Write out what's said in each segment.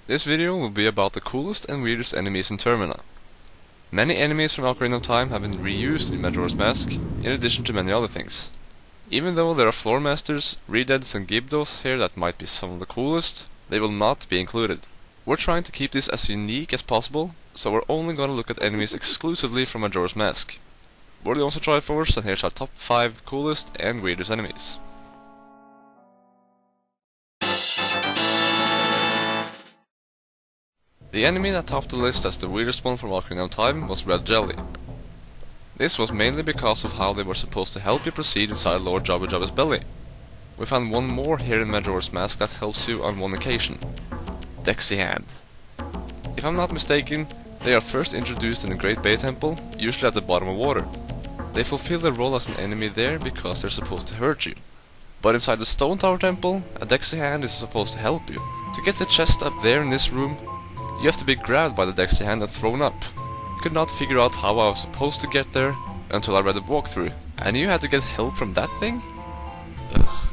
This video will be about the coolest and weirdest enemies in Termina. Many enemies from Ocarina of Time have been reused in Majora's Mask, in addition to many other things. Even though there are Floor Masters, Rededs and Gibdos here that might be some of the coolest, they will not be included. We're trying to keep this as unique as possible, so we're only gonna look at enemies exclusively from Majora's Mask. We're the TheOwnersOfTriforce, and here's our top 5 coolest and weirdest enemies. The enemy that topped the list as the weirdest one from Ocarina of Time was Red Jelly. This was mainly because of how they were supposed to help you proceed inside Lord Jabba Jabba's belly. We found one more here in Majora's Mask that helps you on one occasion. Dexy Hand. If I'm not mistaken, they are first introduced in the Great Bay Temple, usually at the bottom of water. They fulfill their role as an enemy there because they're supposed to hurt you. But inside the Stone Tower Temple, a Dexy Hand is supposed to help you. To get the chest up there in this room, you have to be grabbed by the Dexy Hand and thrown up. I could not figure out how I was supposed to get there until I read the walkthrough. And you had to get help from that thing? Ugh.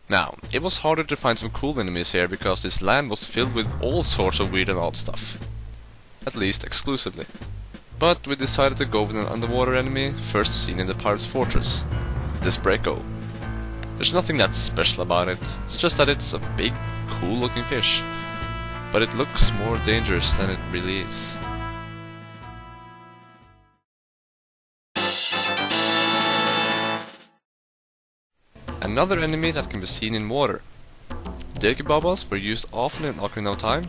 Now, it was harder to find some cool enemies here because this land was filled with all sorts of weird and odd stuff. At least exclusively. But we decided to go with an underwater enemy first seen in the Pirate's Fortress, the Spreko. There's nothing that special about it, it's just that it's a big, cool looking fish. But it looks more dangerous than it really is. Another enemy that can be seen in water. Dekubabas were used often in Ocarina of Time,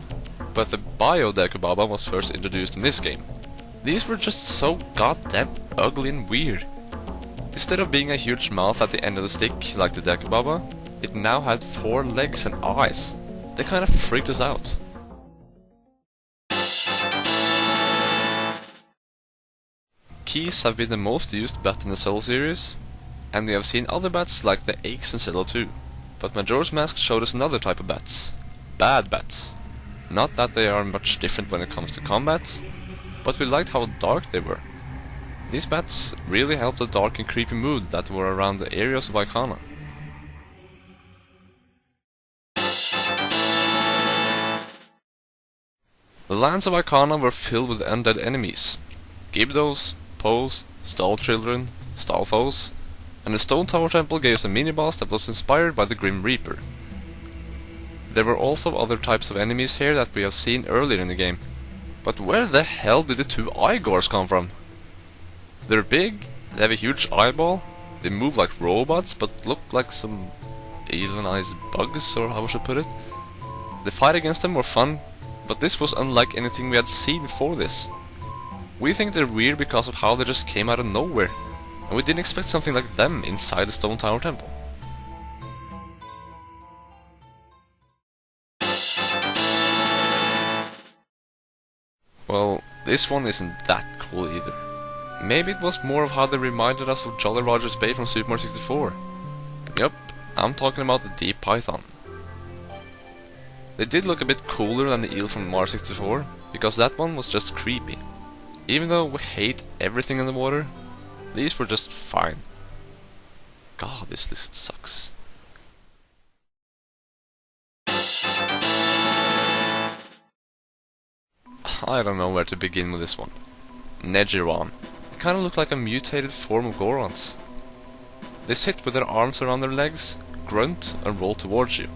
but the Bio-Dekubaba was first introduced in this game. These were just so goddamn ugly and weird. Instead of being a huge mouth at the end of the stick like the Dekubaba, it now had 4 legs and eyes. They kinda freaked us out. Keys have been the most used bat in the Cell series, and we have seen other bats like the Aches in Zelda 2. But Majora's Mask showed us another type of bats. Bad bats. Not that they are much different when it comes to combat, but we liked how dark they were. These bats really helped the dark and creepy mood that were around the areas of Icona. The lands of Icona were filled with undead enemies. Gibdos, Poes, Stall Children, Stalfos, and the Stone Tower Temple gave us a mini-boss that was inspired by the Grim Reaper. There were also other types of enemies here that we have seen earlier in the game. But where the hell did the 2 Igors come from? They're big, they have a huge eyeball, they move like robots but look like some alienized bugs, or how I should put it. The fight against them were fun, but this was unlike anything we had seen before this. We think they're weird because of how they just came out of nowhere, and we didn't expect something like them inside the Stone Tower Temple. Well, this one isn't that cool either. Maybe it was more of how they reminded us of Jolly Roger's Bay from Super Mario 64. Yup, I'm talking about the Deep Python. They did look a bit cooler than the eel from Mario 64, because that one was just creepy. Even though we hate everything in the water, these were just fine. God, this list sucks. I don't know where to begin with this one. Neds Iran. They kinda look like a mutated form of Gorons. They sit with their arms around their legs, grunt and roll towards you.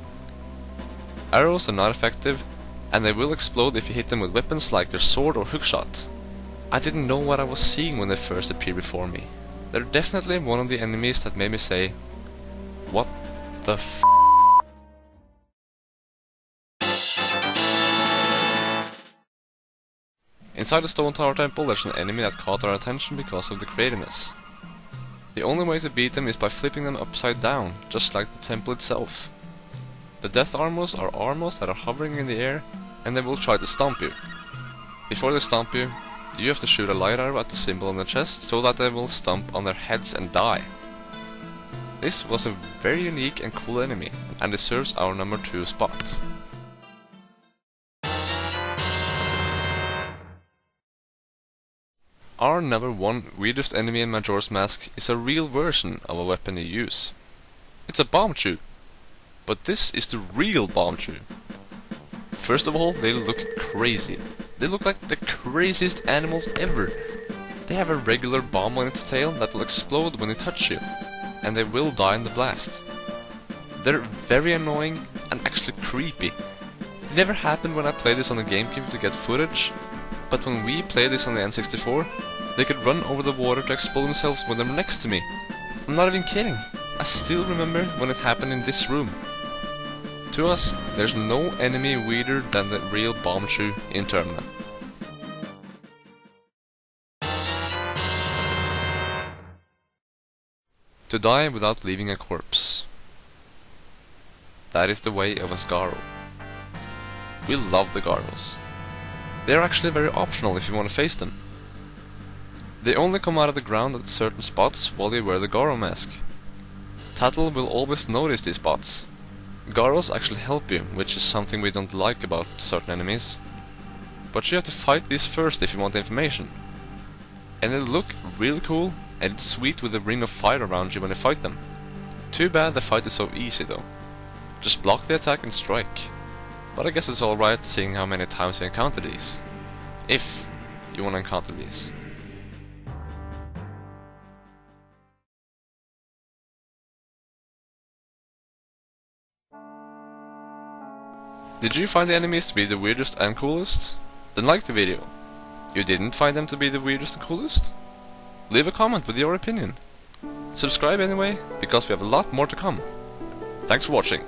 Arrows are not effective, and they will explode if you hit them with weapons like their sword or hookshot. I didn't know what I was seeing when they first appeared before me. They're definitely one of the enemies that made me say, what the f***? Inside the Stone Tower Temple there's an enemy that caught our attention because of the creativeness. The only way to beat them is by flipping them upside down, just like the temple itself. The Death Armors are armors that are hovering in the air, and they will try to stomp you. Before they stomp you, you have to shoot a light arrow at the symbol on the chest so that they will stomp on their heads and die. This was a very unique and cool enemy, and deserves our number 2 spot. Our number 1 weirdest enemy in Majora's Mask is a real version of a weapon you use. It's a bombchu. But this is the real bombchu. First of all, they look crazy. They look like the craziest animals ever. They have a regular bomb on its tail that will explode when they touch you, and they will die in the blast. They're very annoying and actually creepy. It never happened when I played this on the GameCube to get footage, but when we played this on the N64, they could run over the water to explode themselves when they're next to me. I'm not even kidding. I still remember when it happened in this room. To us, there's no enemy weirder than the real bombchu in Termina. To die without leaving a corpse. That is the way of us Garro. We love the Garros. They are actually very optional if you want to face them. They only come out of the ground at certain spots while you wear the Garro mask. Tattle will always notice these spots. Garros actually help you, which is something we don't like about certain enemies. But you have to fight these first if you want the information. And they look really cool, and it's sweet with a ring of fire around you when you fight them. Too bad the fight is so easy though. Just block the attack and strike. But I guess it's alright seeing how many times you encounter these. If you want to encounter these. Did you find the enemies to be the weirdest and coolest? Then like the video. You didn't find them to be the weirdest and coolest? Leave a comment with your opinion. Subscribe anyway, because we have a lot more to come. Thanks for watching.